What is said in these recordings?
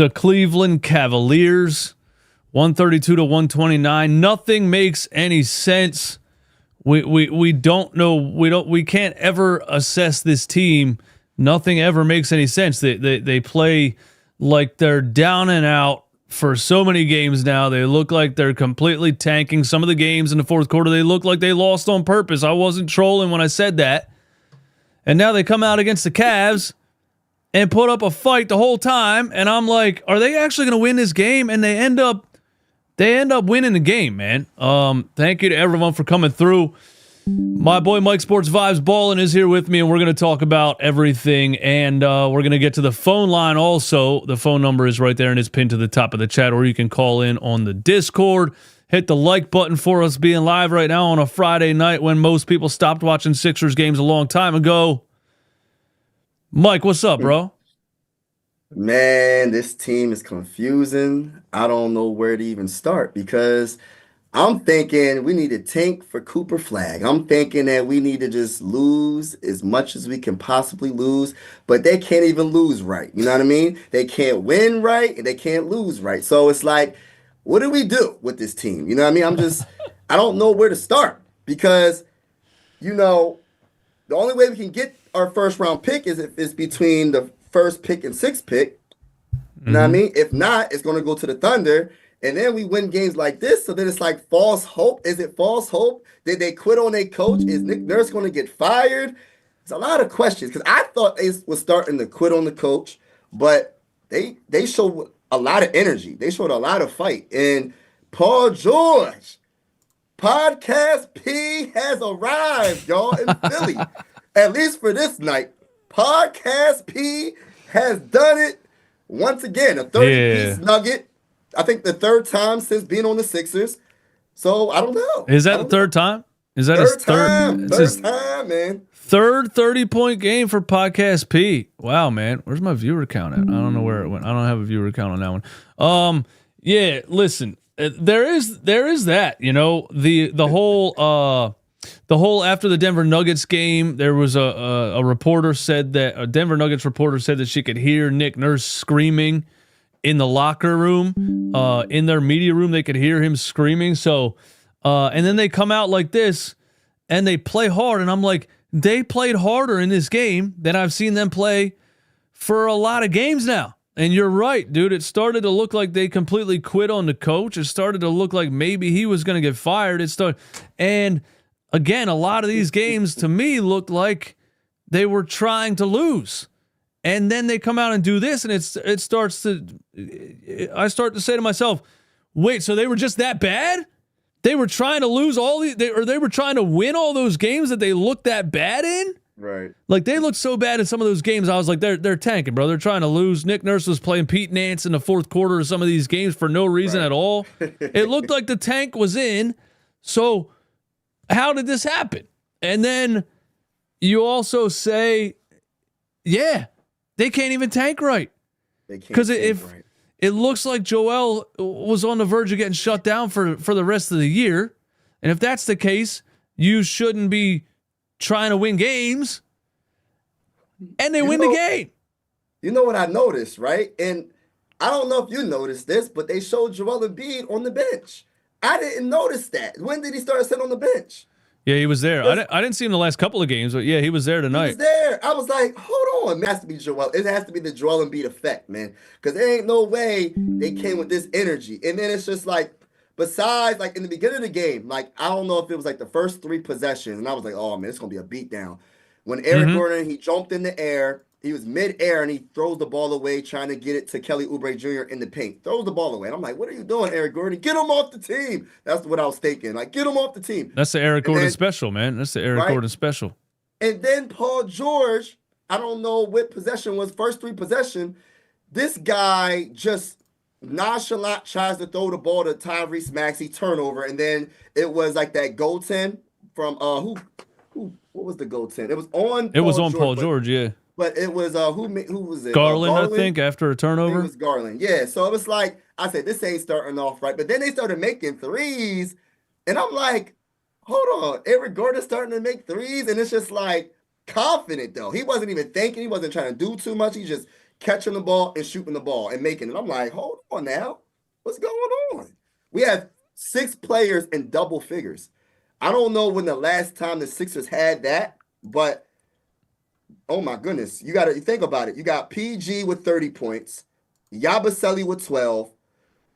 the Cleveland Cavaliers, 132 to 129. Nothing makes any sense. We don't know. We can't ever assess this team. Nothing ever makes any sense. They play like they're down and out for so many games now. They look like they're completely tanking. Some of the games in the fourth quarter, they look like they lost on purpose. I wasn't trolling when I said that. And now they come out against the Cavs and put up a fight the whole time. And I'm like, are they actually going to win this game? And they end up winning the game, man. Thank you to everyone for coming through. My boy Mike Sports Vibes Ballin is here with me, and we're going to talk about everything. And we're going to get to the phone line also. The phone number is right there and it's pinned to the top of the chat, or you can call in on the Discord. Hit the like button for us being live right now on a Friday night when most people stopped watching Sixers games a long time ago. Mike, what's up, bro? Man, this team is confusing. I don't know where to even start because I'm thinking we need to tank for Cooper Flag. I'm thinking that we need to just lose as much as we can possibly lose, but they can't even lose right. You know what I mean? They can't win right and they can't lose right. So it's like, what do we do with this team? You know what I mean? I don't know where to start because, the only way we can get our first round pick is if it's between the first pick and sixth pick. You know what I mean? If not, it's going to go to the Thunder. And then we win games like this. So then it's like false hope. Is it false hope? Did they quit on their coach? Is Nick Nurse going to get fired? It's a lot of questions because I thought they were starting to quit on the coach, but they showed a lot of energy. They showed a lot of fight. And Paul George, Podcast P has arrived, y'all, in Philly. At least for this night. Podcast P has done it once again. A 30-piece nugget. I think the third time since being on the Sixers. So I don't know. Is that the third time? Is that third his third? Third time, man. Third 30-point game for Podcast P. Wow, man. Where's my viewer count at? I don't know where it went. I don't have a viewer count on that one. Yeah, listen. There is that, the whole after the Denver Nuggets game, there was a reporter said that a Denver Nuggets reporter said that she could hear Nick Nurse screaming in the locker room, in their media room. They could hear him screaming. So, and then they come out like this and they play hard. And I'm like, they played harder in this game than I've seen them play for a lot of games now. And you're right, dude. It started to look like they completely quit on the coach. It started to look like maybe he was going to get fired. And again, a lot of these games to me looked like they were trying to lose. And then they come out and do this, and I start to say to myself, wait, so they were just that bad? They were trying to lose they were trying to win all those games that they looked that bad in? Right. Like, they looked so bad in some of those games. I was like, they're tanking, bro. They're trying to lose. Nick Nurse was playing Pete Nance in the fourth quarter of some of these games for no reason at all. It looked like the tank was in. So how did this happen? And then you also say, yeah, they can't even tank right. Because it looks like Joel was on the verge of getting shut down for the rest of the year. And if that's the case, you shouldn't be trying to win games. And they win the game. You know what I noticed, right? And I don't know if you noticed this, but they showed Joel Embiid on the bench. I didn't notice that. When did he start sitting on the bench? Yeah, he was there. I didn't see him the last couple of games, but yeah, he was there tonight. He was there. I was like, hold on. It has to be Joel. It has to be the Joel Embiid effect, man. Because there ain't no way they came with this energy. And then it's just like, besides, like in the beginning of the game, like I don't know if it was like the first 3 possessions, and I was like, oh man, it's gonna be a beatdown. When Eric Gordon, he jumped in the air, he was mid-air and he throws the ball away, trying to get it to Kelly Oubre Jr. in the paint. Throws the ball away. And I'm like, what are you doing, Eric Gordon? Get him off the team. That's what I was thinking. Like, get him off the team. That's the Eric Gordon special, man. That's the Eric Gordon special. And then Paul George, I don't know what possession was, first 3 possession. This guy just nonchalant tries to throw the ball to Tyrese Maxey, turnover, and then it was like that goaltend from what was the goaltend? It was on Paul George, yeah. But it was who was it? Garland, I think, after a turnover. It was Garland, yeah. So it was like I said, this ain't starting off right. But then they started making threes, and I'm like, hold on, Eric Gordon starting to make threes, and it's just like confident though. He wasn't even thinking. He wasn't trying to do too much. He just catching the ball and shooting the ball and making it. I'm like, hold on now. What's going on? We have 6 players in double figures. I don't know when the last time the Sixers had that, but oh my goodness. You think about it. You got PG with 30 points, Yabusele with 12,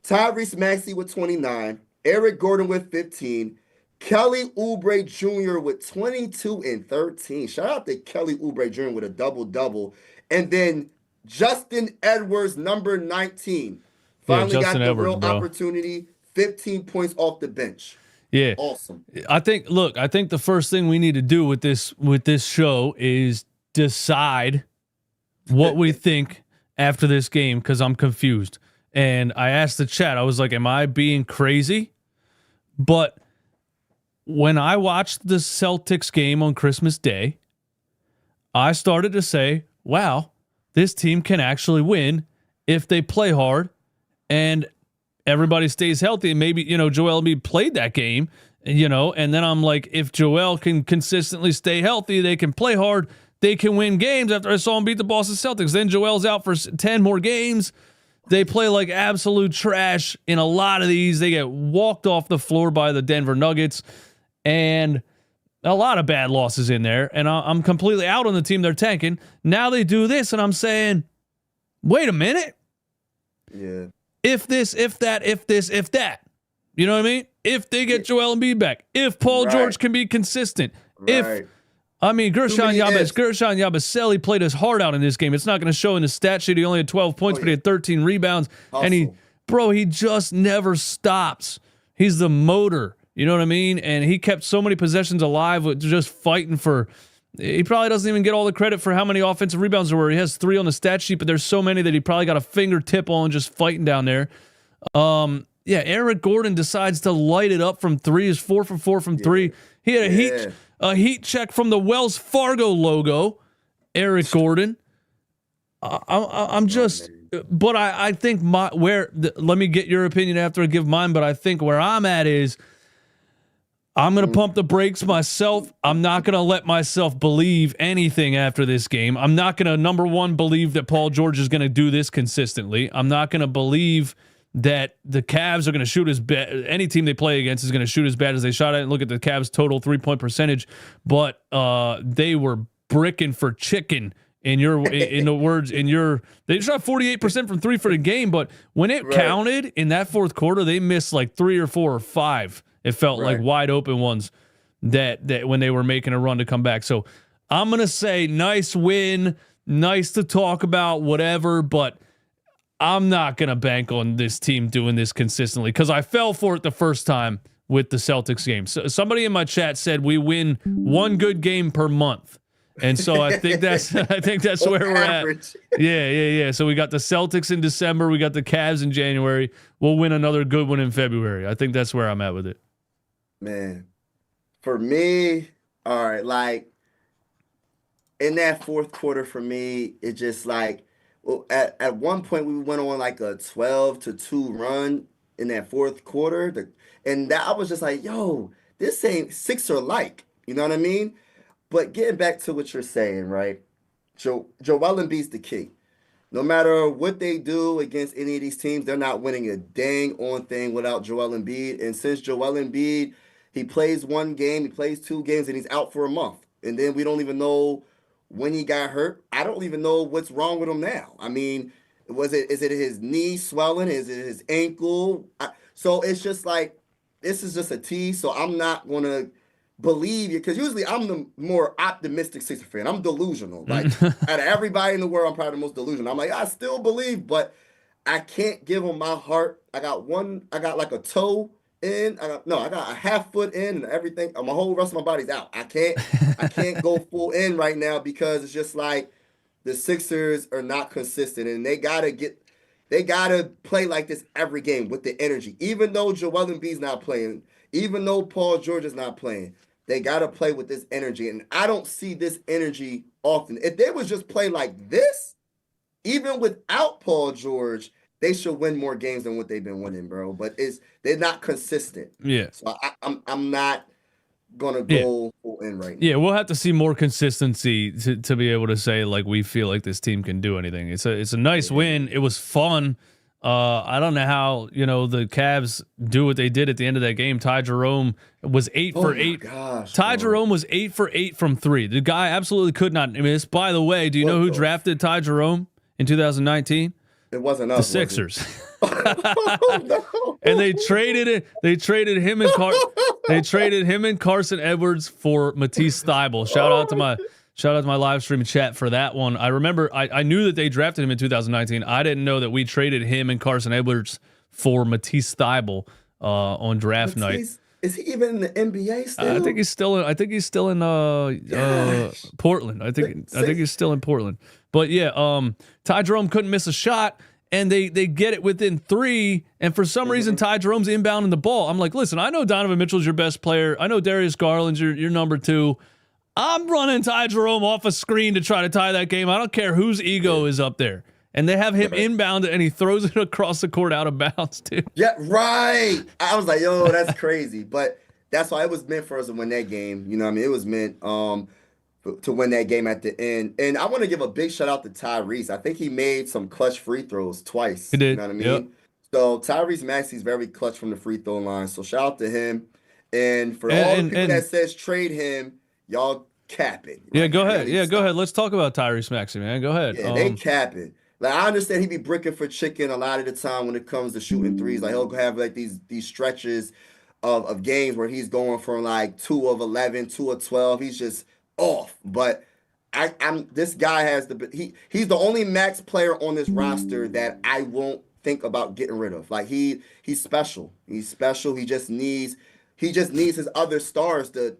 Tyrese Maxey with 29, Eric Gordon with 15, Kelly Oubre Jr. with 22 and 13. Shout out to Kelly Oubre Jr. with a double-double. And then Justin Edwards, number 19. Finally got the real opportunity. 15 points off the bench. Yeah. Awesome. I think the first thing we need to do with this show is decide what we think after this game, because I'm confused. And I asked the chat, I was like, am I being crazy? But when I watched the Celtics game on Christmas Day, I started to say, wow, this team can actually win if they play hard and everybody stays healthy. And maybe, Joel Embiid played that game, and then I'm like, if Joel can consistently stay healthy, they can play hard, they can win games. After I saw him beat the Boston Celtics, then Joel's out for 10 more games. They play like absolute trash in a lot of these. They get walked off the floor by the Denver Nuggets, and a lot of bad losses in there. And I'm completely out on the team they're tanking. Now they do this, and I'm saying, wait a minute. Yeah. If this, if that, if this, if that. You know what I mean? If they get Joel Embiid back. If Paul George can be consistent. Right. Gershon Yabusele played his heart out in this game. It's not going to show in the stat sheet. He only had 12 points, but he had 13 rebounds. Hustle. And he just never stops. He's the motor. You know what I mean? And he kept so many possessions alive with just fighting for. He probably doesn't even get all the credit for how many offensive rebounds there were. He has 3 on the stat sheet, but there's so many that he probably got a fingertip on just fighting down there. Eric Gordon decides to light it up from 3. He's 4 for 4 from 3. He had a heat check from the Wells Fargo logo. Eric Gordon. I'm just, but I think let me get your opinion after I give mine. But I think where I'm at is, I'm going to pump the brakes myself. I'm not going to let myself believe anything after this game. I'm not going to, number one, believe that Paul George is going to do this consistently. I'm not going to believe that the Cavs are going to shoot as bad. Any team they play against is going to shoot as bad as they shot at. And look at the Cavs' total 3-point percentage. But they were bricking for chicken. They shot 48% from 3 for the game. But when it counted in that fourth quarter, they missed like 3 or 4 or 5. It felt like wide open ones that when they were making a run to come back. So I'm going to say nice win, nice to talk about, whatever, but I'm not going to bank on this team doing this consistently because I fell for it the first time with the Celtics game. So somebody in my chat said we win 1 good game per month. And so I think that's where we're at. Yeah. So we got the Celtics in December, we got the Cavs in January. We'll win another good one in February. I think that's where I'm at with it. Man, for me, all right, like in that fourth quarter for me, it just like, well, at one point we went on like a 12-2 run in that fourth quarter. And that I was just like, yo, this ain't Sixer like, you know what I mean? But getting back to what you're saying, right? Joel Embiid's the key. No matter what they do against any of these teams, they're not winning a dang on thing without Joel Embiid. And since Joel Embiid, he plays 1 game, he plays 2 games, and he's out for a month. And then we don't even know when he got hurt. I don't even know what's wrong with him now. I mean, is it his knee swelling? Is it his ankle? So it's just like, this is just a tease. So I'm not going to believe you, because usually I'm the more optimistic Sixer fan. I'm delusional. Like, out of everybody in the world, I'm probably the most delusional. I'm like, I still believe, but I can't give them my heart. I got like a toe in. I got a half foot in and everything. My whole rest of my body's out. I can't go full in right now because it's just like the Sixers are not consistent, and they gotta play like this every game with the energy. Even though Joel Embiid's not playing, even though Paul George is not playing, they gotta play with this energy. And I don't see this energy often. If they was just play like this, even without Paul George, they should win more games than what they've been winning, bro. But they're not consistent. Yeah. So I'm not gonna go full in right now. Yeah, we'll have to see more consistency to be able to say like we feel like this team can do anything. It's a nice win. It was fun. I don't know how the Cavs do what they did at the end of that game. Ty Jerome was 8 for 8. Gosh, Ty Jerome was 8 for 8 from 3. The guy absolutely could not miss. By the way, do you know who drafted Ty Jerome in 2019? It wasn't us. The Sixers. Oh, no. And they traded it. They traded him and Carson Edwards for Matisse Thybulle. Shout out to my live stream chat for that one. I remember I knew that they drafted him in 2019. I didn't know that we traded him and Carson Edwards for Matisse Thybulle on draft night. Is he even in the NBA still? I think he's still in Portland. I think he's still in Portland. But yeah, Ty Jerome couldn't miss a shot. And they get it within 3, and for some reason, Ty Jerome's inbounding the ball. I'm like, listen, I know Donovan Mitchell's your best player. I know Darius Garland's your number 2. I'm running Ty Jerome off a screen to try to tie that game. I don't care whose ego is up there. And they have him inbounded, and he throws it across the court out of bounds, dude. Yeah, right. I was like, yo, that's crazy. But that's why it was meant for us to win that game. You know what I mean? It was meant to win that game at the end. And I want to give a big shout out to Tyrese. I think he made some clutch free throws twice. He did. You know what I mean? Yep. So Tyrese Maxey's very clutch from the free throw line. So shout out to him. And for all the people that says trade him, y'all capping. Right? Yeah, go ahead. Yeah, go ahead. Let's talk about Tyrese Maxey, man. Go ahead. Yeah, they capping. Like, I understand he be bricking for chicken a lot of the time when it comes to shooting threes. Like, he'll have like these stretches of games where he's going from like 2 of 11, 2 of 12. He's just off. But I'm this guy has he's the only max player on this roster that I won't think about getting rid of. Like, he's special. He's special. He just needs his other stars to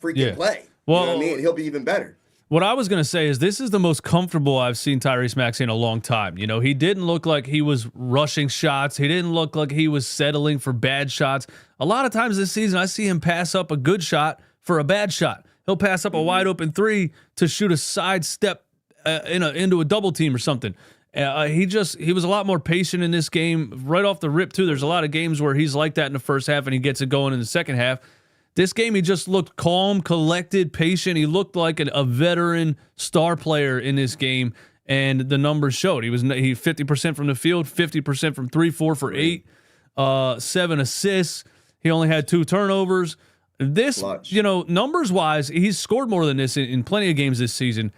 freaking play. Well, you know what I mean? He'll be even better. What I was going to say is this is the most comfortable I've seen Tyrese Maxey in a long time. You know, he didn't look like he was rushing shots. He didn't look like he was settling for bad shots. A lot of times this season, I see him pass up a good shot for a bad shot. He'll pass up a wide open 3 to shoot a side step into a double team or something. He was a lot more patient in this game right off the rip too. There's a lot of games where he's like that in the first half and he gets it going in the second half. This game, he just looked calm, collected, patient. He looked like a veteran star player in this game, and the numbers showed. He 50% from the field, 50% from 3, 4 for 8, 7 assists. He only had 2 turnovers. This, Clutch. numbers-wise, he's scored more than this in plenty of games this season.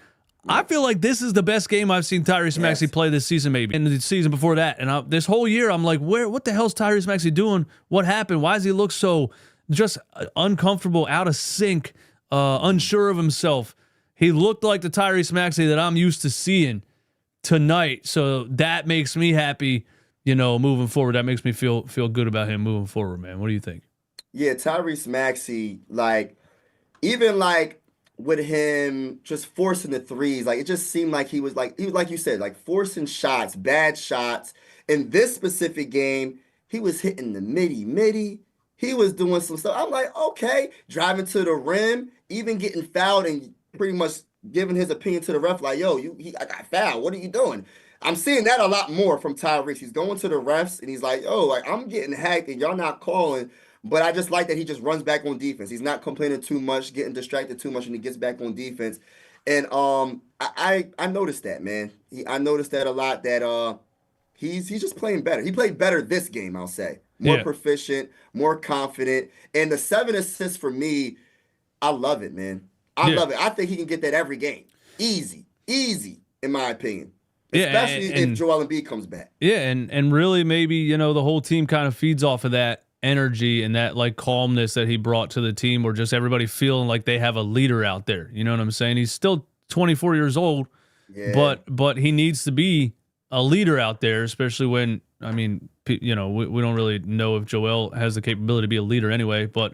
I feel like this is the best game I've seen Tyrese Maxey play this season, maybe. And the season before that. And this whole year, I'm like, what the hell's Tyrese Maxey doing? What happened? Why does he look so just uncomfortable, out of sync, unsure of himself? He looked like the Tyrese Maxey that I'm used to seeing tonight. So that makes me happy, moving forward. That makes me feel good about him moving forward, man. What do you think? Yeah, Tyrese Maxey, even with him just forcing the threes, it just seemed like he was like you said, forcing shots, bad shots. In this specific game, he was hitting the midi. He was doing some stuff. I'm like, okay, driving to the rim, even getting fouled and pretty much giving his opinion to the ref, like, yo, I got fouled. What are you doing? I'm seeing that a lot more from Tyrese. He's going to the refs and he's like, oh, I'm getting hacked and y'all not calling. But I just like that he just runs back on defense. He's not complaining too much, getting distracted too much when he gets back on defense. And I noticed that, man. I noticed that a lot, that he's just playing better. He played better this game, I'll say. More proficient, more confident. And the 7 assists for me, I love it, man. I love it. I think he can get that every game. Easy, in my opinion. Especially if Joel Embiid comes back. Yeah, and really maybe, the whole team kind of feeds off of that energy and that calmness that he brought to the team, or just everybody feeling like they have a leader out there. You know what I'm saying? He's still 24 years old, but he needs to be a leader out there, especially when, we don't really know if Joel has the capability to be a leader anyway, but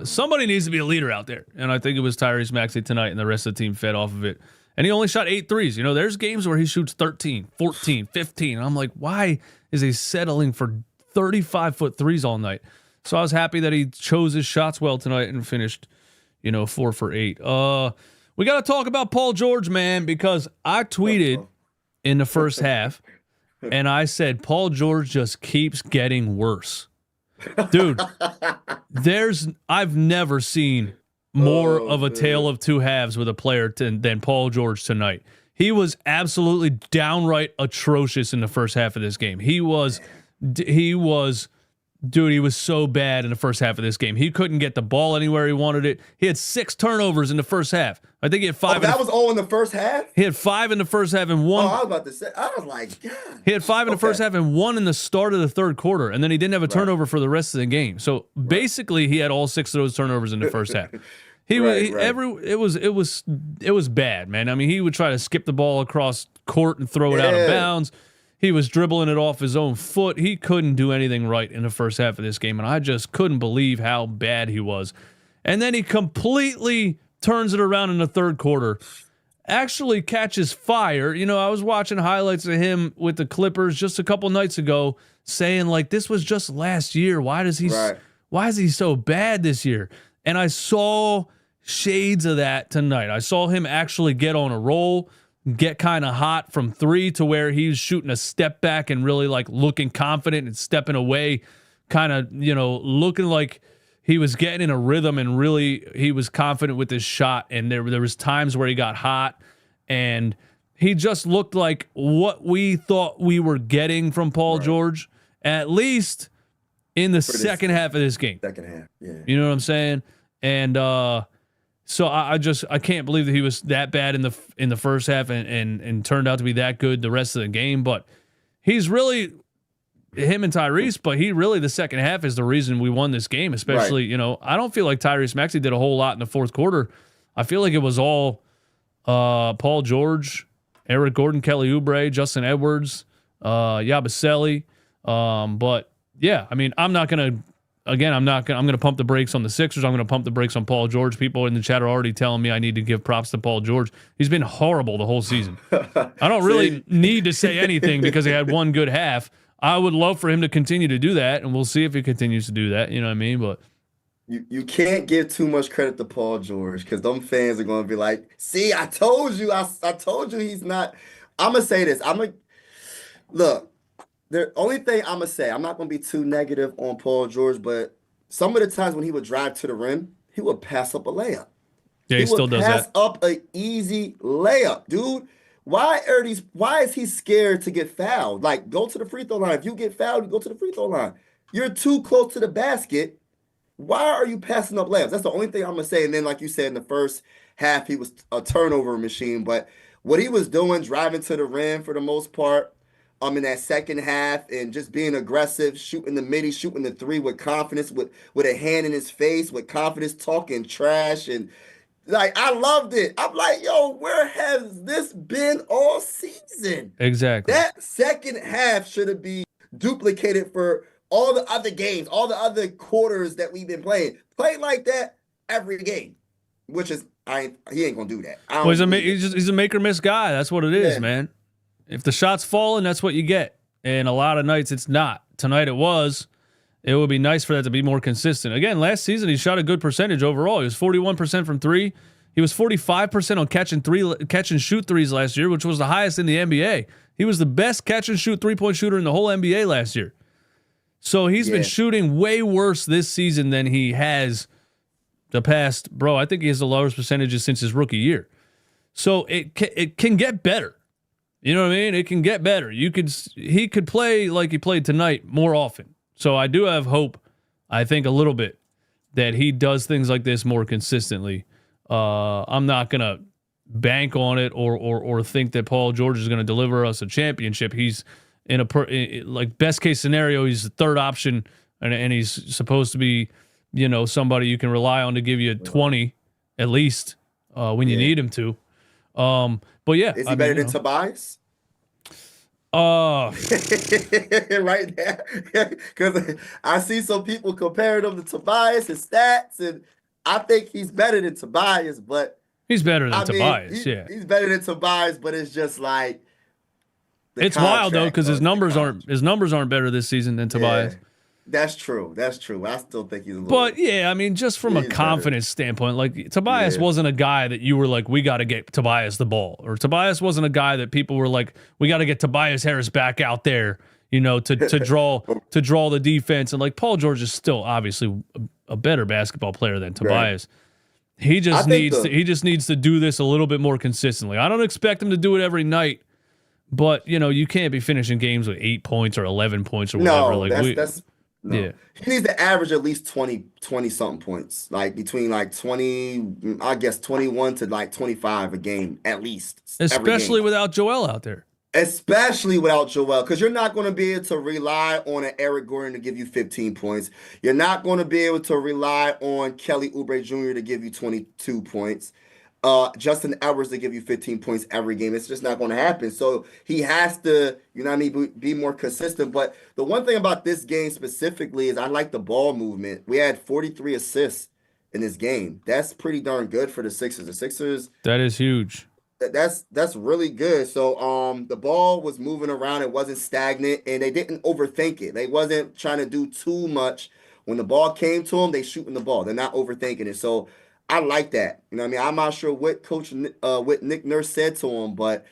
somebody needs to be a leader out there. And I think it was Tyrese Maxey tonight, and the rest of the team fed off of it. And he only shot 8 threes. There's games where he shoots 13, 14, 15. And I'm like, why is he settling for 35-foot threes all night? So I was happy that he chose his shots well tonight and finished, 4 for 8. We got to talk about Paul George, man, because I tweeted in the first half, and I said, Paul George just keeps getting worse. Dude, I've never seen more of a tale of two halves with a player than Paul George tonight. He was absolutely downright atrocious in the first half of this game. He was so bad in the first half of this game. He couldn't get the ball anywhere he wanted it. He had 6 turnovers in the first half. I think he had 5. That was all in the first half? He had 5 in the first half and 1. Oh, I was about to say. I was like, God. He had 5 in the first half and 1 in the start of the third quarter, and then he didn't have a turnover for the rest of the game. So basically, he had all 6 of those turnovers in the first half. It was bad, man. I mean, he would try to skip the ball across court and throw it out of bounds. He was dribbling it off his own foot. He couldn't do anything right in the first half of this game, and I just couldn't believe how bad he was. And then he completely turns it around in the third quarter, actually catches fire. You know, I was watching highlights of him with the Clippers just a couple nights ago saying, like, this was just last year. Why is he so bad this year? And I saw shades of that tonight. I saw him actually get on a roll, get kind of hot from 3 to where he's shooting a step back and really like looking confident and stepping away, kind of, you know, looking like he was getting in a rhythm and really he was confident with his shot. And there was times where he got hot and he just looked like what we thought we were getting from Paul George, at least in the second half of this game. Second half, yeah. You know what I'm saying? And so I can't believe that he was that bad in the first half and turned out to be that good the rest of the game. But he's really him and Tyrese, but he really the second half is the reason we won this game. Especially, you know, I don't feel like Tyrese Maxey did a whole lot in the fourth quarter. I feel like it was all Paul George, Eric Gordon, Kelly Oubre, Justin Edwards, Yabusele. But yeah, I mean, I'm going to pump the brakes on the Sixers. I'm going to pump the brakes on Paul George. People in the chat are already telling me I need to give props to Paul George. He's been horrible the whole season. I don't really need to say anything because he had one good half. I would love for him to continue to do that, and we'll see if he continues to do that. You know what I mean? But you can't give too much credit to Paul George because them fans are going to be like, see, I told you. I told you he's not. I'm going to say this. Look. The only thing I'm going to say, I'm not going to be too negative on Paul George, but some of the times when he would drive to the rim, he would pass up a layup. Yeah, he still does that. Pass up an easy layup, dude. Why is he scared to get fouled? Like, go to the free throw line. If you get fouled, you go to the free throw line. You're too close to the basket. Why are you passing up layups? That's the only thing I'm going to say. And then, like you said, in the first half, he was a turnover machine. But what he was doing, driving to the rim for the most part, in that second half and just being aggressive, shooting the midi, shooting the 3 with confidence, with a hand in his face, with confidence, talking trash. And like, I loved it. I'm like, yo, where has this been all season? Exactly. That second half should have been duplicated for all the other games, all the other quarters that we've been playing. Play like that every game, which is, he ain't going to do that. Well, he's a make or miss guy. That's what it is, man. If the shot's falling, that's what you get. And a lot of nights it's not. Tonight it was. It would be nice for that to be more consistent. Again, last season he shot a good percentage overall. He was 41% from 3. He was 45% on catch and shoot threes last year, which was the highest in the NBA. He was the best catch and shoot 3-point shooter in the whole NBA last year. So he's been shooting way worse this season than he has the past. Bro, I think he has the lowest percentages since his rookie year. So it can get better. You know what I mean? It can get better. He could play like he played tonight more often. So I do have hope, I think a little bit, that he does things like this more consistently. I'm not going to bank on it or think that Paul George is going to deliver us a championship. He's in like best case scenario, he's the third option and he's supposed to be, you know, somebody you can rely on to give you 20 at least when you need him to. But yeah, is he better than Tobias? Right there, because I see some people comparing him to Tobias and stats, and I think he's better than Tobias. But he's better than Tobias. He's better than Tobias, but it's just like it's wild though because his numbers aren't better this season than Tobias. That's true. I still think he's a little. But yeah, I mean, just from a confidence standpoint, like Tobias wasn't a guy that you were like, we got to get Tobias the ball, or Tobias wasn't a guy that people were like, we got to get Tobias Harris back out there, to draw the defense. And like Paul George is still obviously a better basketball player than Tobias. He just needs to do this a little bit more consistently. I don't expect him to do it every night, but you can't be finishing games with 8 points or 11 points or whatever. No. Yeah. He needs to average at least 20 something points, like between like 20, I guess 21 to like 25 a game at least. Especially without Joel out there. Especially without Joel, because you're not going to be able to rely on an Eric Gordon to give you 15 points. You're not going to be able to rely on Kelly Oubre Jr. to give you 22 points. Justin Edwards to give you 15 points every game. It's just not going to happen. So he has to, be more consistent. But the one thing about this game specifically is I like the ball movement. We had 43 assists in this game. That's pretty darn good for the Sixers. The Sixers. That is huge. That's really good. So the ball was moving around. It wasn't stagnant, and they didn't overthink it. They wasn't trying to do too much. When the ball came to them, they shooting the ball. They're not overthinking it. So I like that. I'm not sure what what Nick Nurse said to him, but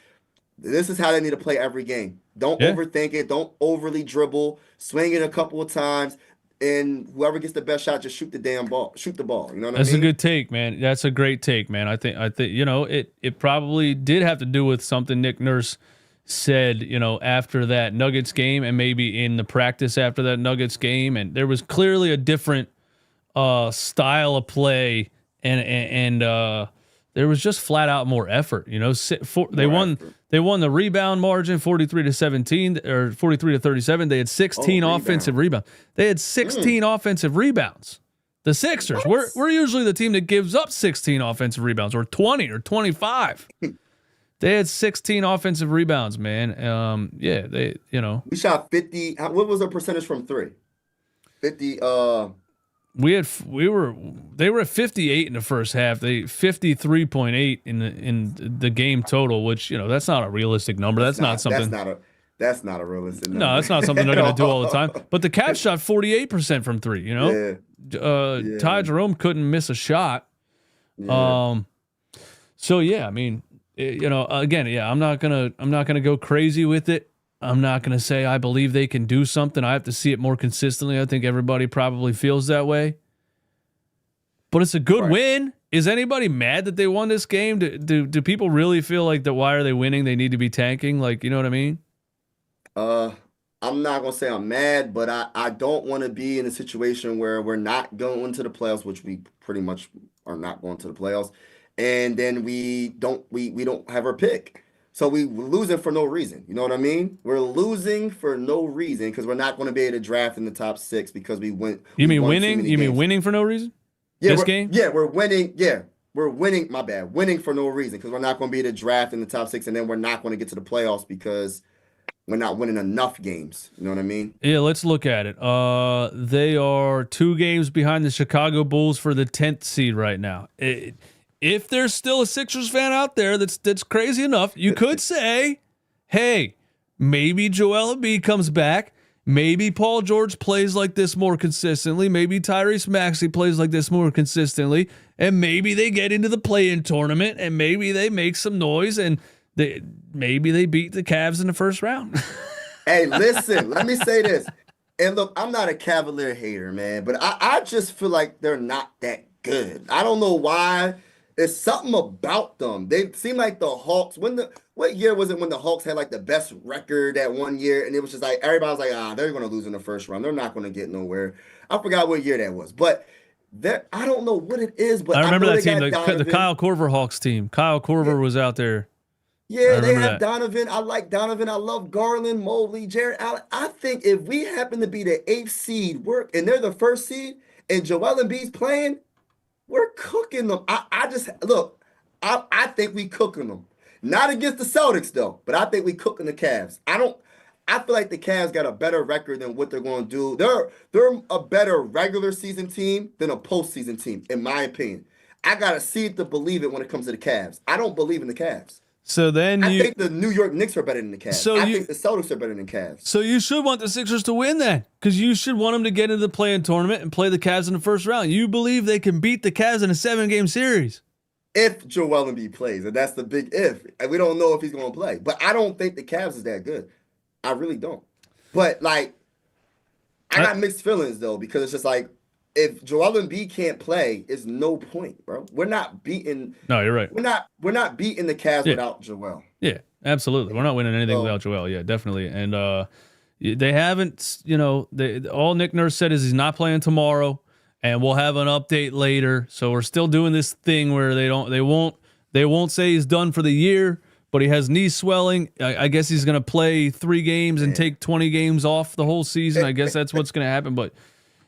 this is how they need to play every game. Don't overthink it. Don't overly dribble. Swing it a couple of times. And whoever gets the best shot, just shoot the damn ball. Shoot the ball. You know what I mean? That's a good take, man. That's a great take, man. I think it probably did have to do with something Nick Nurse said, after that Nuggets game and maybe in the practice after that Nuggets game. And there was clearly a different style of play and there was just flat out more effort. They won the rebound margin 43-17 or 43-37. They had 16 offensive rebounds. They had 16 offensive rebounds. The Sixers, we're usually the team that gives up 16 offensive rebounds or 20 or 25. They had 16 offensive rebounds, man. We shot 50. What was the percentage from three? 50. They were at 58 in the first half. They 53.8 in the game total, which that's not a realistic number. That's not something. That's not a realistic number. No, that's not something they're going to do all the time. But the Cavs shot 48% from three. Ty Jerome couldn't miss a shot. Yeah. I'm not gonna go crazy with it. I'm not going to say I believe they can do something. I have to see it more consistently. I think everybody probably feels that way. But it's a good win. Is anybody mad that they won this game? Do people really feel like why are they winning? They need to be tanking? Like, you know what I mean? I'm not going to say I'm mad, but I don't want to be in a situation where we're not going to the playoffs, which we pretty much are not going to the playoffs. And then we don't have our pick. So we're losing for no reason. You know what I mean? We're losing for no reason because we're not going to be able to draft in the top 6 because we went. You mean winning? You mean winning for no reason? Yeah, this game? Yeah, we're winning. Yeah, we're winning. My bad. Winning for no reason because we're not going to be able to draft in the top 6, and then we're not going to get to the playoffs because we're not winning enough games. You know what I mean? Yeah, let's look at it. They are 2 games behind the Chicago Bulls for the 10th seed right now. If there's still a Sixers fan out there that's crazy enough, you could say, hey, maybe Joel Embiid comes back. Maybe Paul George plays like this more consistently. Maybe Tyrese Maxey plays like this more consistently. And maybe they get into the play-in tournament and maybe they make some noise and maybe they beat the Cavs in the first round. Hey, listen, let me say this. And look, I'm not a Cavalier hater, man, but I just feel like they're not that good. I don't know why. There's something about them. They seem like the Hawks. What year was it when the Hawks had like the best record that one year? And it was just like everybody was like, they're going to lose in the first round. They're not going to get nowhere. I forgot what year that was, but I don't know what it is. But I remember that team, the Kyle Korver Hawks team. Kyle Korver was out there. Yeah, they have Donovan. I like Donovan. I love Garland, Mobley, Jared Allen. I think if we happen to be the 8th seed, and they're the 1st seed, and Joel Embiid's playing, we're cooking them. I think we cooking them. Not against the Celtics, though, but I think we cooking the Cavs. I feel like the Cavs got a better record than what they're going to do. They're a better regular season team than a postseason team, in my opinion. I got to see it to believe it when it comes to the Cavs. I don't believe in the Cavs. So then I think the New York Knicks are better than the Cavs. I think the Celtics are better than the Cavs. So you should want the Sixers to win then, because you should want them to get into the play-in tournament and play the Cavs in the first round. You believe they can beat the Cavs in a 7-game series. If Joel Embiid plays, and that's the big if. And we don't know if he's going to play. But I don't think the Cavs is that good. I really don't. But like, I got mixed feelings though, because it's just like, if Joel Embiid can't play, it's no point, bro. We're not beating. No, you're right. We're not beating the Cavs Yeah. without Joel. Yeah, absolutely. We're not winning anything So, without Joel. Yeah, definitely. And they haven't, all Nick Nurse said is he's not playing tomorrow, and we'll have an update later. So we're still doing this thing where they won't say he's done for the year, but he has knee swelling. I guess he's going to play 3 games and take 20 games off the whole season. I guess that's what's going to happen. But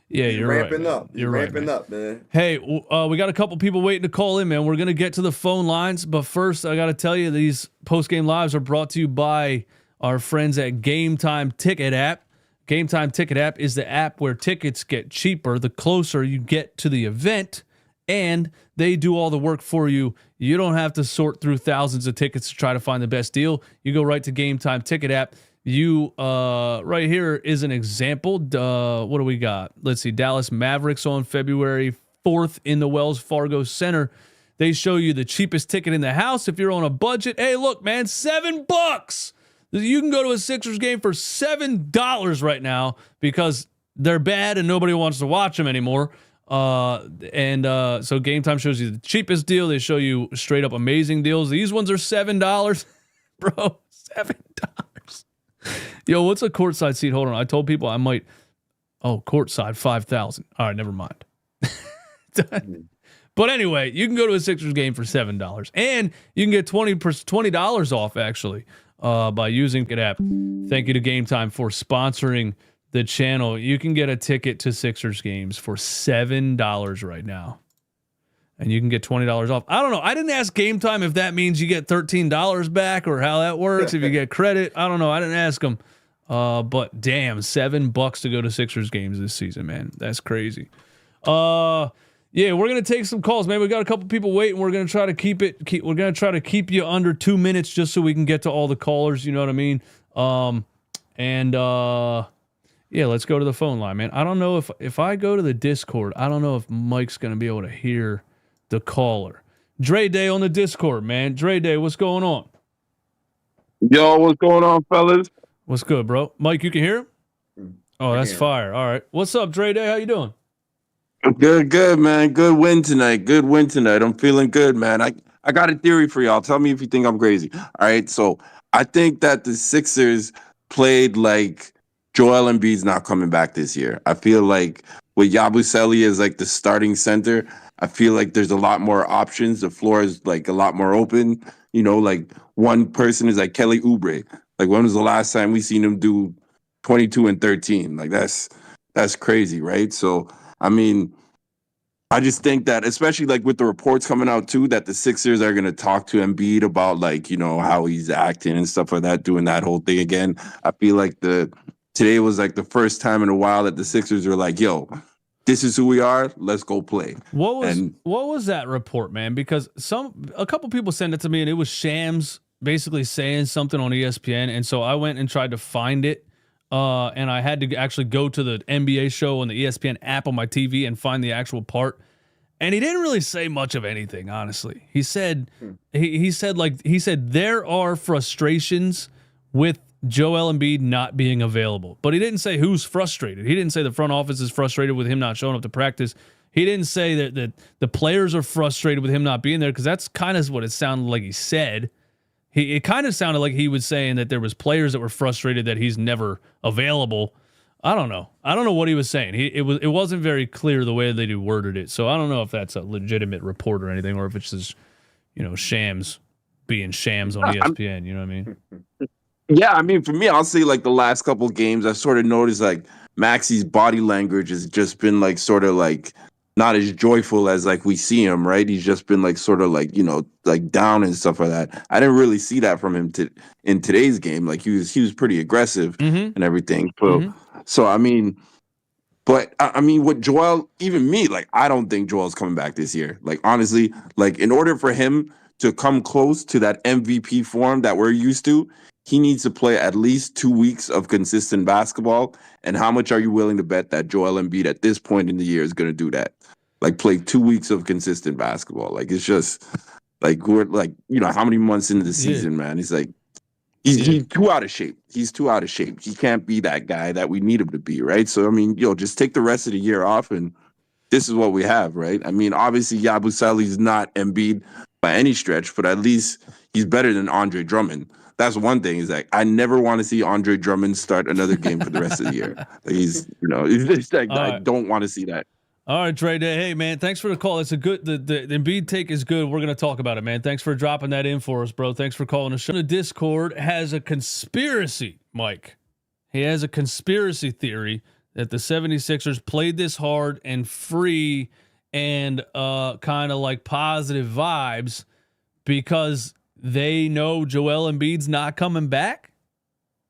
yeah, you're ramping right. up. You're ramping right, up, man. Hey, we got a couple people waiting to call in, man. We're going to get to the phone lines, but first I got to tell you, these post-game lives are brought to you by our friends at Game Time Ticket app. Game Time Ticket app is the app where tickets get cheaper the closer you get to the event, and they do all the work for you. You don't have to sort through thousands of tickets to try to find the best deal. You go right to Game Time Ticket app. You right here is an example. What do we got? Let's see. Dallas Mavericks on February 4th in the Wells Fargo Center. They show you the cheapest ticket in the house if you're on a budget. Hey, look, man, $7. You can go to a Sixers game for $7 right now because they're bad and nobody wants to watch them anymore. So Game Time shows you the cheapest deal. They show you straight up amazing deals. These ones are $7, bro. $7. Yo, what's a courtside seat? Hold on. I told people I might. Oh, courtside, 5,000. All right, never mind. But anyway, you can go to a Sixers game for $7, and you can get $20 off actually by using the app. Thank you to Game Time for sponsoring the channel. You can get a ticket to Sixers games for $7 right now. And you can get $20 off. I don't know. I didn't ask Game Time if that means you get $13 back or how that works, if you get credit. I don't know. I didn't ask them. But damn, $7 to go to Sixers games this season, man. That's crazy. Yeah, we're gonna take some calls, man. We got a couple people waiting. We're gonna try to we're gonna try to keep you under 2 minutes just so we can get to all the callers. You know what I mean? Yeah, let's go to the phone line, man. I don't know if I go to the Discord, I don't know if Mike's gonna be able to hear the caller. Dre Day on the Discord, man. Dre Day, what's going on? Yo, what's going on, fellas? What's good, bro? Mike, you can hear him? Oh, that's fire. All right. What's up, Dre Day? How you doing? Good, man. Good win tonight. I'm feeling good, man. I got a theory for y'all. Tell me if you think I'm crazy. All right, so I think that the Sixers played like Joel Embiid's not coming back this year. I feel like with Yabusele as like the starting center, I feel like there's a lot more options. The floor is like a lot more open. Like one person is like Kelly Oubre. Like when was the last time we seen him do 22 and 13? Like that's crazy, right? So I mean, I just think that, especially like with the reports coming out too, that the Sixers are gonna talk to Embiid about like how he's acting and stuff like that, doing that whole thing again. I feel like today was like the first time in a while that the Sixers were like, "Yo, this is who we are. Let's go play." What was that report, man? Because a couple people sent it to me, and it was Shams basically saying something on ESPN, and so I went and tried to find it, and I had to actually go to the NBA show on the ESPN app on my TV and find the actual part. And he didn't really say much of anything, honestly. He said he said there are frustrations with Joel Embiid not being available. But he didn't say who's frustrated. He didn't say the front office is frustrated with him not showing up to practice. He didn't say that the players are frustrated with him not being there, because that's kind of what it sounded like he said. It kind of sounded like he was saying that there was players that were frustrated that he's never available. I don't know. I don't know what he was saying. It wasn't very clear the way that he worded it. So I don't know if that's a legitimate report or anything, or if it's just, Shams being Shams on ESPN. You know what I mean? Yeah, I mean, for me, I'll say like the last couple of games, I sort of noticed like Maxi's body language has just been like sort of like not as joyful as like we see him, right? He's just been like sort of like, like down and stuff like that. I didn't really see that from him in today's game. Like he was pretty aggressive and everything. So I mean, but I mean, with Joel, even me, like I don't think Joel's coming back this year. Like honestly, like in order for him to come close to that MVP form that we're used to, he needs to play at least 2 weeks of consistent basketball. And how much are you willing to bet that Joel Embiid at this point in the year is going to do that? Like play 2 weeks of consistent basketball. Like it's just like we're like, how many months into the season, man? He's like, He's too out of shape. He's too out of shape. He can't be that guy that we need him to be, right? So, I mean, just take the rest of the year off, and this is what we have, right? I mean, obviously, Yabusele's not Embiid by any stretch, but at least he's better than Andre Drummond. That's one thing. Is like I never want to see Andre Drummond start another game for the rest of the year. Like it's like I don't want to see that. All right, Dre. Hey, man, thanks for the call. It's a good. The Embiid take is good. We're gonna talk about it, man. Thanks for dropping that in for us, bro. Thanks for calling the show. The Discord has a conspiracy, Mike. He has a conspiracy theory that the 76ers played this hard and free and kind of like positive vibes because they know Joel Embiid's not coming back.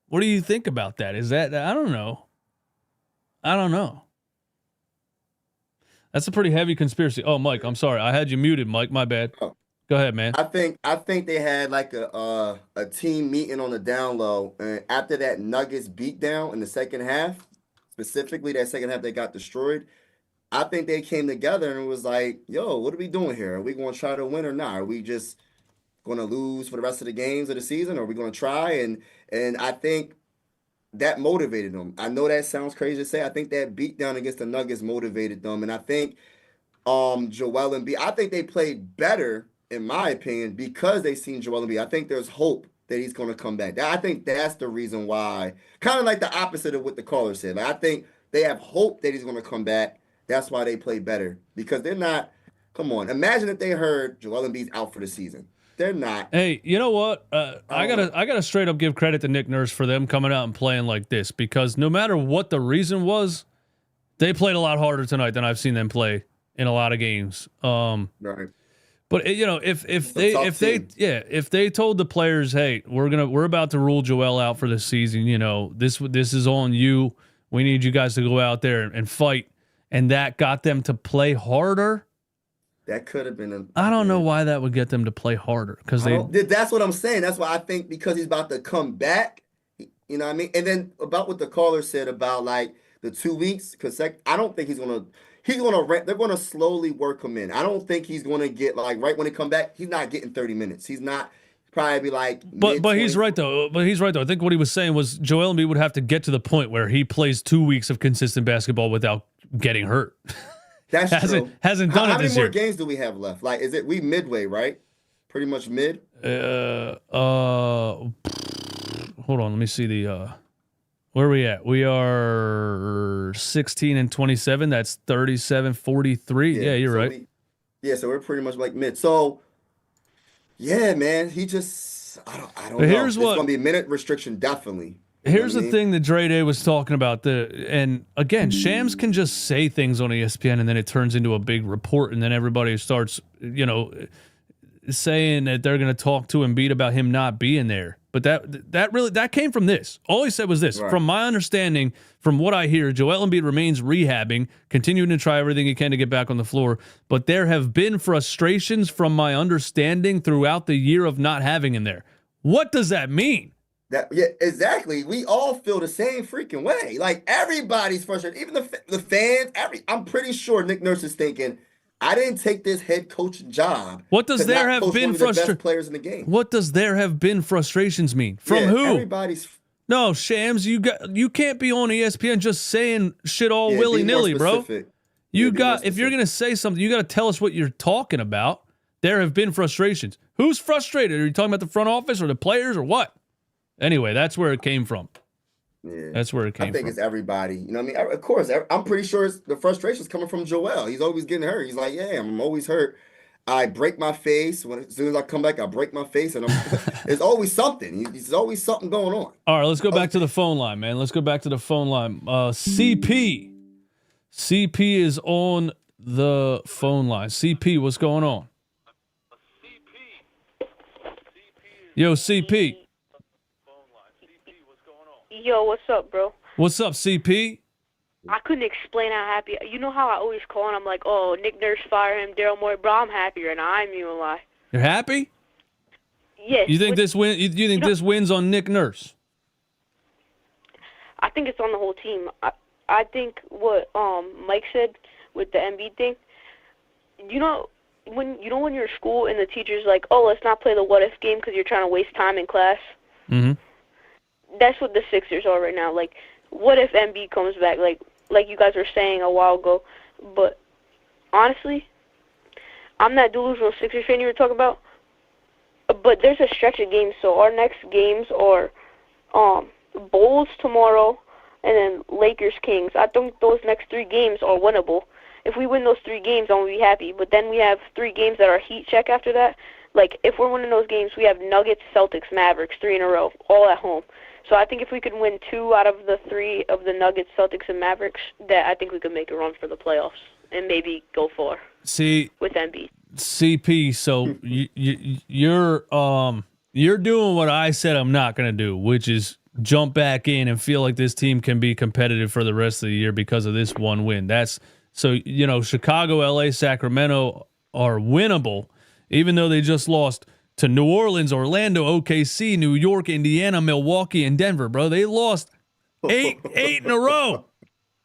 What do you think about that? Is that I don't know. That's a pretty heavy conspiracy. Oh, Mike, I'm sorry. I had you muted, Mike. My bad. Go ahead, man. I think they had like a team meeting on the down low, and after that Nuggets beatdown in the second half, specifically that second half they got destroyed. I think they came together and was like, "Yo, what are we doing here? Are we going to try to win or not? Are we just going to lose for the rest of the games of the season? Or are we going to try?" And I think that motivated them. I know that sounds crazy to say. I think that beatdown against the Nuggets motivated them, and I think Joel Embiid. I think they played better, in my opinion, because they seen Joel Embiid. I think there's hope that he's going to come back. I think that's the reason why. Kind of like the opposite of what the caller said. Like I think they have hope that he's going to come back. That's why they play better, because they're not. Come on, imagine if they heard Joel Embiid's out for the season. They're not. Hey, you know what? I gotta straight up give credit to Nick Nurse for them coming out and playing like this, because no matter what the reason was, they played a lot harder tonight than I've seen them play in a lot of games. Right. But if they told the players, hey, we're about to rule Joel out for this season, this is on you. We need you guys to go out there and fight, and that got them to play harder. That could have been I don't know why that would get them to play harder, because that's what I'm saying. That's why I think, because he's about to come back, you know what I mean? And then about what the caller said about like the 2 weeks, because I don't think they're gonna slowly work him in. I don't think he's gonna get like right when he come back, he's not getting 30 minutes. He's not probably like But he's right though. I think what he was saying was Joel Embiid would have to get to the point where he plays 2 weeks of consistent basketball without getting hurt. That's true. Hasn't done it this year. How many more games do we have left? Like, we midway, right? Pretty much mid. Hold on. Let me see where are we at? We are 16-27. That's 37-43. Yeah, you're right. So we're pretty much like mid. So, yeah, man, he just I don't know. Here's it's gonna be a minute restriction, definitely. Here's the thing that Dre Day was talking about. And again, Shams can just say things on ESPN and then it turns into a big report, and then everybody starts, saying that they're going to talk to Embiid about him not being there. But that came from this. All he said was this. Right. From my understanding, from what I hear, Joel Embiid remains rehabbing, continuing to try everything he can to get back on the floor. But there have been frustrations, from my understanding, throughout the year of not having him there. What does that mean? Yeah, exactly. We all feel the same freaking way. Like, everybody's frustrated, even the fans. I'm pretty sure Nick Nurse is thinking, I didn't take this head coaching job. What does there have been frustrations? Players in the game. What does there have been frustrations mean? From who? Everybody's. No, Shams, you can't be on ESPN just saying shit all willy nilly, bro. If you're gonna say something, you got to tell us what you're talking about. There have been frustrations. Who's frustrated? Are you talking about the front office or the players or what? Anyway, that's where it came from. Yeah, that's where it came from. I think it's everybody. You know what I mean? Of course, I'm pretty sure the frustration's coming from Joel. He's always getting hurt. He's like, yeah, I'm always hurt. I break my face. As soon as I come back, I break my face. And there's always something. There's always something going on. All right, let's go back to the phone line, man. Let's go back to the phone line. CP. CP is on the phone line. CP, what's going on? Yo, CP. Yo, what's up, bro? What's up, CP? I couldn't explain how happy. You know how I always call and I'm like, oh, Nick Nurse, fire him, Daryl Morey. Bro, I'm happy right now. I ain't even lie. You're happy? Yes. You think this win? You think this wins on Nick Nurse? I think it's on the whole team. I think what Mike said with the Embiid thing. When you're in school and the teacher's like, oh, let's not play the what if game because you're trying to waste time in class. Mm-hmm. that's what the Sixers are right now. Like, what if Embiid comes back? Like you guys were saying a while ago. But honestly, I'm that delusional Sixers fan you were talking about. But there's a stretch of games, so our next games are Bulls tomorrow, and then Lakers Kings. I think those next 3 games are winnable. If we win those 3 games, I'm gonna be happy. But then we have 3 games that are heat check after that. Like, if we're winning those games, we have Nuggets, Celtics, Mavericks, 3 in a row, all at home. So I think if we could win 2 out of the 3 of the Nuggets, Celtics, and Mavericks, that I think we could make a run for the playoffs and maybe go far. See, with Embiid. CP, so you're doing what I said I'm not going to do, which is jump back in and feel like this team can be competitive for the rest of the year because of this one win. Chicago, LA, Sacramento are winnable, even though they just lost to New Orleans, Orlando, OKC, New York, Indiana, Milwaukee, and Denver, bro. They lost eight in a row.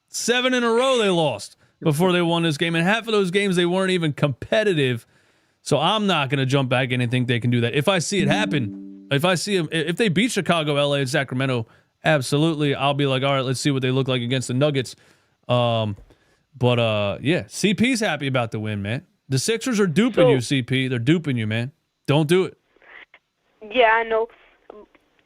7 in a row they lost before they won this game. And half of those games, they weren't even competitive. So I'm not going to jump back in and think they can do that. If I see it happen, if they beat Chicago, LA, and Sacramento, absolutely, I'll be like, all right, let's see what they look like against the Nuggets. CP's happy about the win, man. The Sixers are duping you, CP. They're duping you, man. Don't do it. Yeah, I know.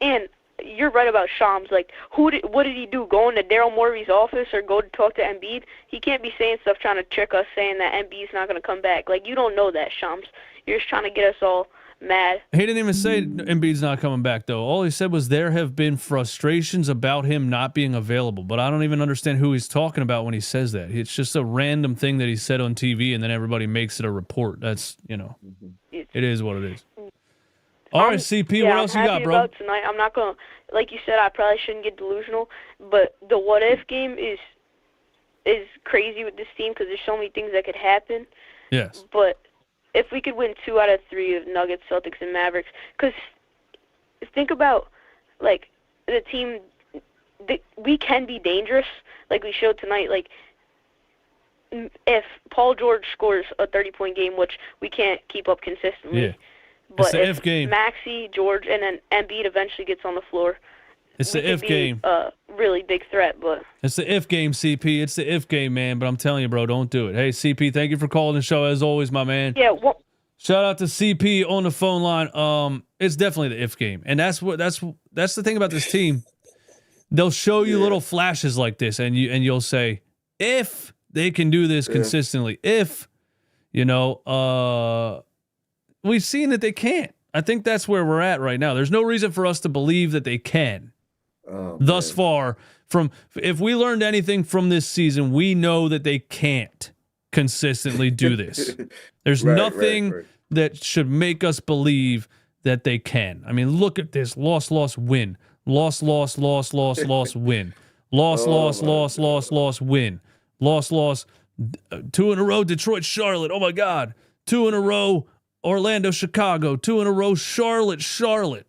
And you're right about Shams. Like, what did he do? Go into Daryl Morey's office or go to talk to Embiid? He can't be saying stuff trying to trick us, saying that Embiid's not going to come back. Like, you don't know that, Shams. You're just trying to get us all mad. He didn't even say Embiid's not coming back, though. All he said was there have been frustrations about him not being available. But I don't even understand who he's talking about when he says that. It's just a random thing that he said on TV, and then everybody makes it a report. That's, it is what it is. All right, CP, what else you got, bro? About tonight. I'm not going to, like you said, I probably shouldn't get delusional, but the what-if game is crazy with this team because there's so many things that could happen. Yes. But if we could win 2 out of 3 of Nuggets, Celtics, and Mavericks, because think about, like, the team, we can be dangerous, like we showed tonight. Like, if Paul George scores a 30-point game, which we can't keep up consistently. Yeah. But if if game. Maxey, George, and then Embiid eventually gets on the floor, it's the if game. A really big threat, but it's the if game, CP. It's the if game, man. But I'm telling you, bro, don't do it. Hey, CP, thank you for calling the show as always, my man. Yeah. Well, shout out to CP on the phone line. It's definitely the if game, and that's the thing about this team. They'll show you little flashes like this, and you'll say if they can do this consistently, if we've seen that they can't. I think that's where we're at right now. There's no reason for us to believe that they can. Thus far, if we learned anything from this season, we know that they can't consistently do this. There's nothing that should make us believe that they can. I mean, look at this. Loss, win. Loss, win. Loss, win. Loss. 2 in a row, Detroit, Charlotte. Oh, my God. 2 in a row, Orlando, Chicago. 2 in a row, Charlotte.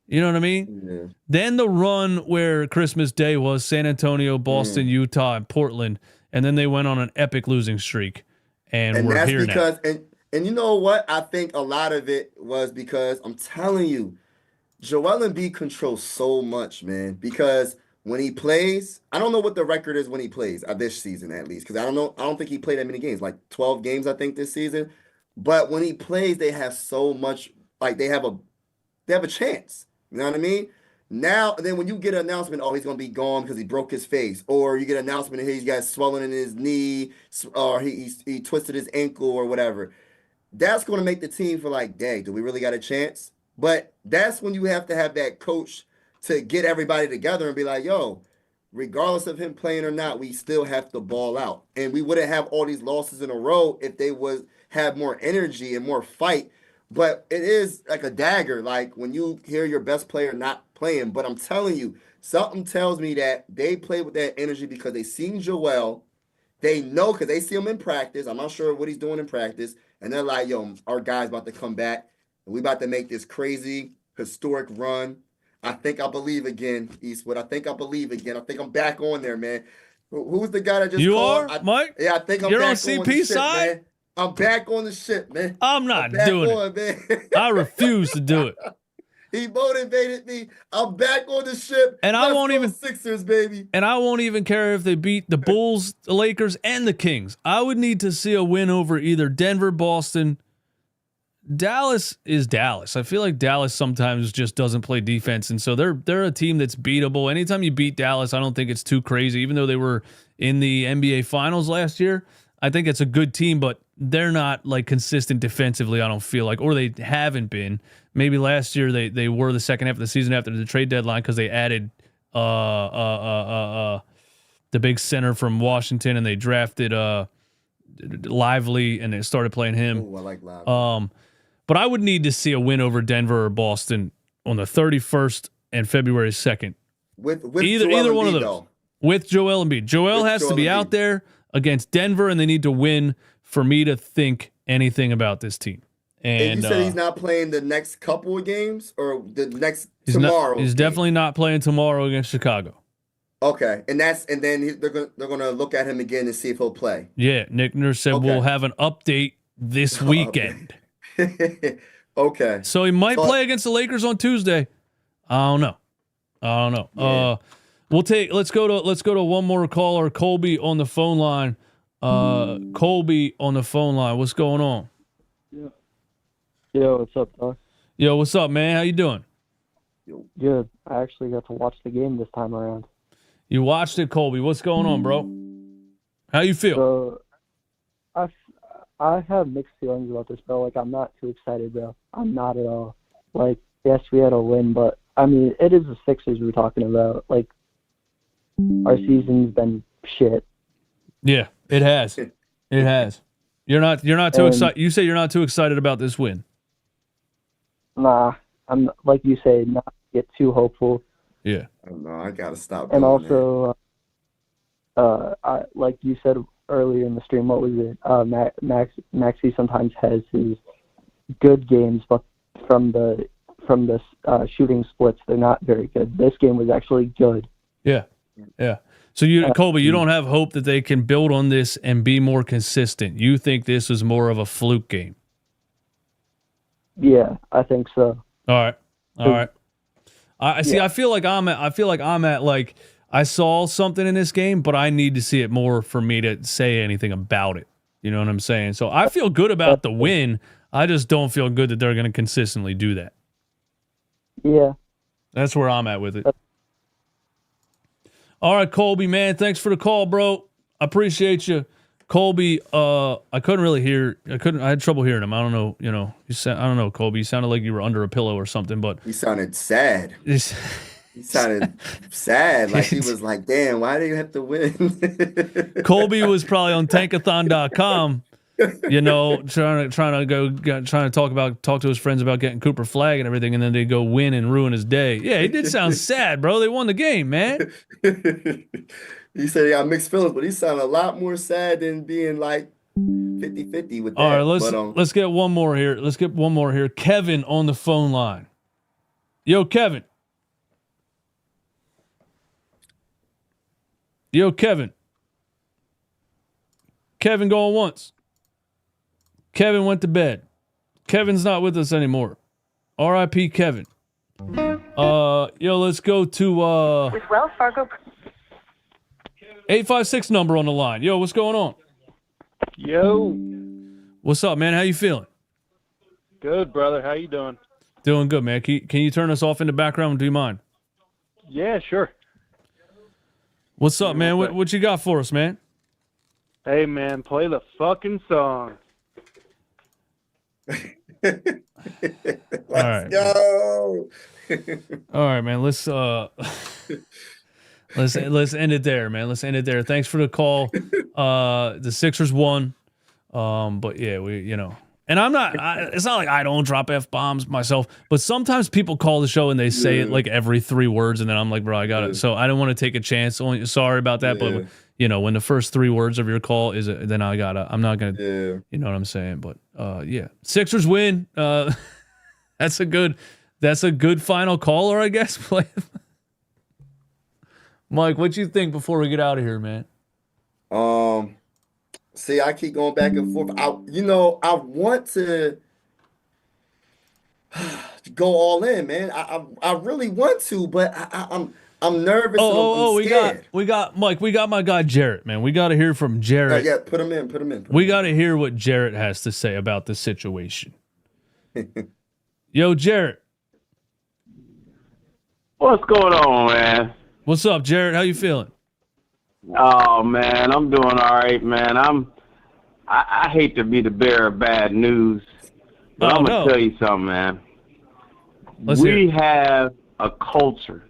You know what I mean? Yeah. Then the run where Christmas Day was San Antonio, Boston, Utah, and Portland. And then they went on an epic losing streak. And we're that's here because, now. And you know what? I think a lot of it was because I'm telling you, Joel Embiid controls so much, man. Because when he plays, I don't know what the record is when he plays this season at least. Because I don't think he played that many games, like 12 games, I think, this season. But when he plays, they have so much, like they have a chance. You know what I mean? Now, then when you get an announcement, he's going to be gone because he broke his face. Or you get an announcement that he's got swelling in his knee, or he twisted his ankle or whatever. That's going to make the team feel like, dang, do we really got a chance? But that's when you have to have that coach to get everybody together and be like, yo, regardless of him playing or not, we still have to ball out. And we wouldn't have all these losses in a row if they have more energy and more fight. But it is like a dagger, like when you hear your best player not playing. But I'm telling you, something tells me that they play with that energy because they seen Joel. They know because they see him in practice. I'm not sure what he's doing in practice. And they're like, yo, our guy's about to come back. And we about to make this crazy, historic run. I think I believe again, Eastwood. I think I believe again. I think I'm back on there, man. Who's the guy that just called? You are, Mike? Yeah, I think I'm You're back on CP the side? ship, man. I'm back on the ship, man. I'm not doing it. Man. I refuse to do it. He motivated me. I'm back on the ship. And I won't even Sixers, baby. And I won't even care if they beat the Bulls, the Lakers, and the Kings. I would need to see a win over either Denver, Boston. Dallas is Dallas. I feel like Dallas sometimes just doesn't play defense, and so they're a team that's beatable. Anytime you beat Dallas, I don't think it's too crazy. Even though they were in the NBA Finals last year, I think it's a good team, but they're not like consistent defensively, I don't feel like, or they haven't been. Maybe last year they were the second half of the season after the trade deadline because they added the big center from Washington and they drafted Lively and they started playing him. Ooh, I like Lively. But I would need to see a win over Denver or Boston on the 31st and February 2nd. With either one of those. Though. With Joel Embiid. Joel has to be out there against Denver, and they need to win for me to think anything about this team. And you said he's not playing the next couple of games or the next tomorrow. He's definitely not playing tomorrow against Chicago. Okay, and then they're gonna look at him again and see if he'll play. Yeah, Nick Nurse said we'll have an update this weekend. Okay. So he might play against the Lakers on Tuesday. I don't know. Yeah. Let's go to one more caller. Colby on the phone line. Colby on the phone line. What's going on? Yeah. Yo, what's up, dog? Yo, what's up, man? How you doing? Good. I actually got to watch the game this time around. You watched it, Colby. What's going on, bro? How you feel? So, I have mixed feelings about this, bro. Like, I'm not too excited, bro. I'm not at all. Like, yes, we had a win, but, I mean, it is the Sixers we're talking about. Like, our season's been shit. Yeah, it has. It has. You're not too excited. You say you're not too excited about this win. Nah, I'm, like you say, not get too hopeful. Yeah. I don't know. I gotta stop. And also, I like you said earlier in the stream, what was it? Maxey sometimes has his good games, but from the shooting splits, they're not very good. This game was actually good. Yeah. So Colby, you don't have hope that they can build on this and be more consistent. You think this is more of a fluke game? Yeah, I think so. All right. I see. Yeah. I feel like I'm at like I saw something in this game, but I need to see it more for me to say anything about it. You know what I'm saying? So I feel good about the win. I just don't feel good that they're going to consistently do that. Yeah. That's where I'm at with it. All right, Colby, man. Thanks for the call, bro. I appreciate you. Colby, I couldn't really hear. I had trouble hearing him. I don't know. You know, I don't know, Colby. You sounded like you were under a pillow or something. But he sounded sad. He sounded sad. Like he was like, "Damn, why do you have to win?" Colby was probably on Tankathon.com. You know, trying to talk to his friends about getting Cooper Flag and everything, and then they go win and ruin his day. Yeah, he did sound sad, bro. They won the game, man. He said he got mixed feelings, but he sounded a lot more sad than being like 50-50 with that. All right, let's get one more here. Kevin on the phone line. Yo, Kevin. Kevin going once. Kevin went to bed. Kevin's not with us anymore. R.I.P. Kevin. Let's go to with Wells Fargo 856 number on the line. Yo, what's going on? Yo. What's up, man? How you feeling? Good, brother. How you doing? Doing good, man. Can you turn us off in the background? Do you mind? Yeah, sure. What's up, man? What you got for us, man? Hey, man, play the fucking song. Let's go. All right, man. Let's end it there, man. Let's end it there. Thanks for the call. The Sixers won. But yeah, and it's not like I don't drop F-bombs myself, but sometimes people call the show and they say it like every 3 words, and then I'm like, bro, I got it. So I don't want to take a chance. Sorry about that, but when the first 3 words of your call is it, then I'm not gonna, you know what I'm saying? But Sixers win. That's a good final caller, I guess. Mike, what you think before we get out of here, man? See, I keep going back and forth. I want to go all in, man. I really want to, but I'm nervous and I'm scared. we got Mike. We got my guy Jarrett, man. We got to hear from Jarrett. Yeah, put him in. We got to hear what Jarrett has to say about the situation. Yo, Jarrett. What's going on, man? What's up, Jarrett? How you feeling? Oh, man, I'm doing all right, man. I hate to be the bearer of bad news, but I'm going to tell you something, man. We have a culture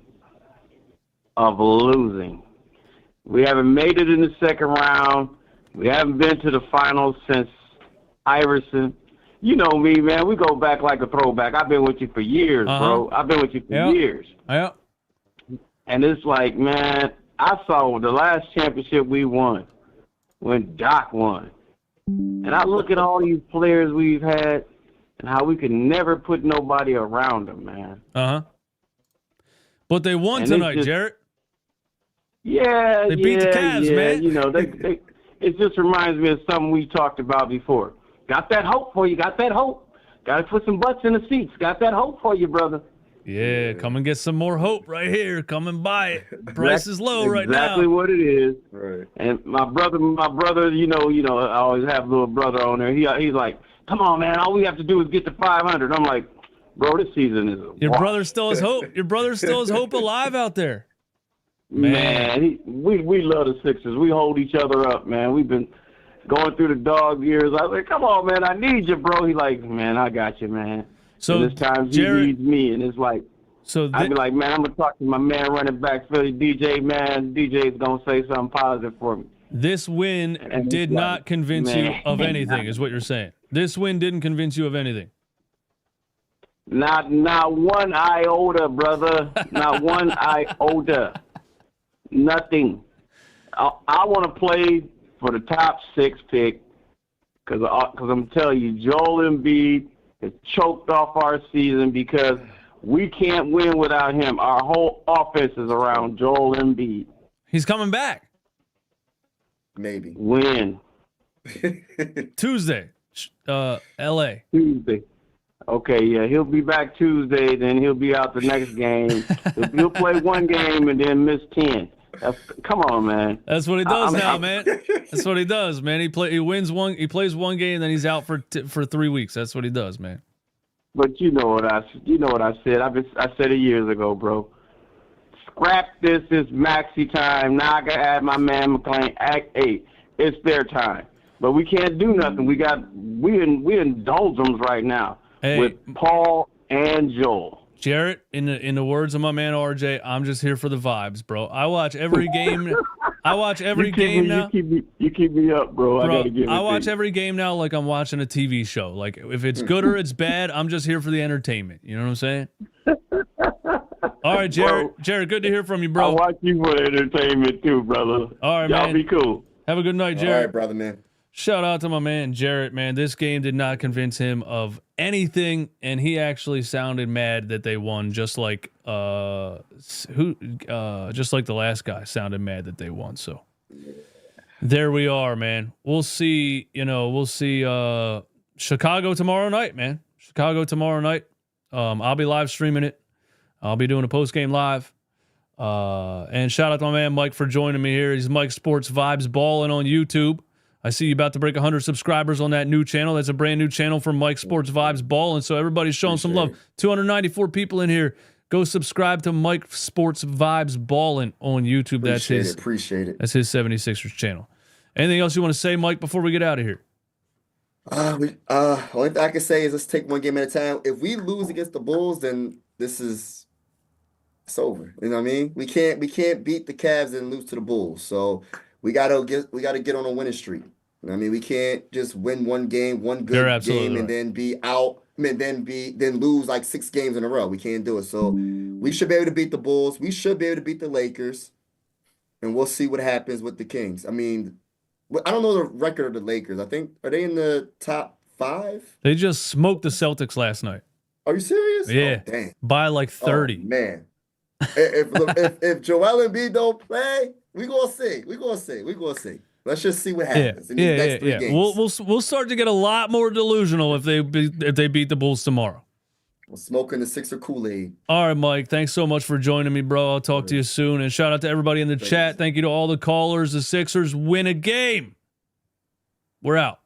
of losing. We haven't made it in the second round. We haven't been to the finals since Iverson. You know me, man. We go back like a throwback. I've been with you for years, bro. I've been with you for years. Yeah. And it's like, man, I saw the last championship we won when Doc won. And I look at all these players we've had and how we could never put nobody around them, man. But they won tonight, Jarrett. Yeah, they beat the Cavs, man. You know, it just reminds me of something we talked about before. Got that hope for you. Got that hope. Got to put some butts in the seats. Got that hope for you, brother. Yeah, come and get some more hope right here. Come and buy it. Price is low right now. Exactly what it is. Right. And my brother, you know, I always have a little brother on there. He's like, come on, man. All we have to do is get to 500. I'm like, bro, this season is a Your wash. brother still has hope. Your brother still has hope alive out there. Man, we love the Sixers. We hold each other up, man. We've been going through the dog years. I was like, come on, man, I need you, bro. He's like, man, I got you, man. So and this time he needs me, and it's like, I'd be like, man, I'm going to talk to my man running back, Philly, DJ, man. DJ's going to say something positive for me. This win did not convince you of anything, is what you're saying. This win didn't convince you of anything. Not one iota, brother. Not one iota. Nothing. I want to play for the top 6 pick because I'm telling you, Joel Embiid has choked off our season because we can't win without him. Our whole offense is around Joel Embiid. He's coming back. Maybe. When? Tuesday. L.A. Tuesday. Okay, yeah, he'll be back Tuesday, then he'll be out the next game. He'll play one game and then miss 10. Come on, man. That's what he does now, man. That's what he does, man. He plays one game, then he's out for 3 weeks. That's what he does, man. But you know what I said. I said it years ago, bro. Scrap this. It's maxi time. Now I gotta add my man McClain. Act 8. It's their time. But we can't do nothing. We in doldrums right now with Paul and Joel. Jarrett, in the words of my man RJ, I'm just here for the vibes, bro. I watch every game. I watch every game now. You keep me up, bro. I watch every game now like I'm watching a TV show. Like if it's good or it's bad, I'm just here for the entertainment. You know what I'm saying? All right, Jarrett. Bro, Jarrett, good to hear from you, bro. I watch you for entertainment too, brother. All right, Y'all man. be cool. Have a good night, Jarrett. All right, brother, man. Shout out to my man Jarrett, man. This game did not convince him of anything, and he actually sounded mad that they won, just like the last guy sounded mad that they won. So there we are, man. We'll see. We'll see Chicago tomorrow night, man. Chicago tomorrow night. I'll be live streaming it. I'll be doing a post game live. And shout out to my man Mike for joining me here. He's Mike Sports Vibes Balling on YouTube. I see you about to break 100 subscribers on that new channel. That's a brand new channel for Mike Sports Vibes Ball. And so everybody's showing some love. 294 people in here. Go subscribe to Mike Sports Vibes Ballin' on YouTube. Appreciate it. That's his 76ers channel. Anything else you want to say, Mike, before we get out of here? Only thing I can say is let's take one game at a time. If we lose against the Bulls, then it's over. You know what I mean? We can't beat the Cavs and lose to the Bulls. So we gotta get on a winning streak. You know what I mean? We can't just win one game, one good game, and then be out. Then lose like 6 games in a row. We can't do it. So we should be able to beat the Bulls. We should be able to beat the Lakers, and we'll see what happens with the Kings. I mean, I don't know the record of the Lakers. I think are they in the top 5? They just smoked the Celtics last night. Are you serious? Yeah, oh, dang. By like 30. Oh, man, if Joel Embiid don't play, we gonna see. Let's just see what happens in these next 3 games. We'll start to get a lot more delusional if they beat the Bulls tomorrow. I'm smoking the Sixer Kool-Aid. All right, Mike. Thanks so much for joining me, bro. I'll talk to you soon. And shout out to everybody in the chat. Thank you to all the callers. The Sixers win a game. We're out.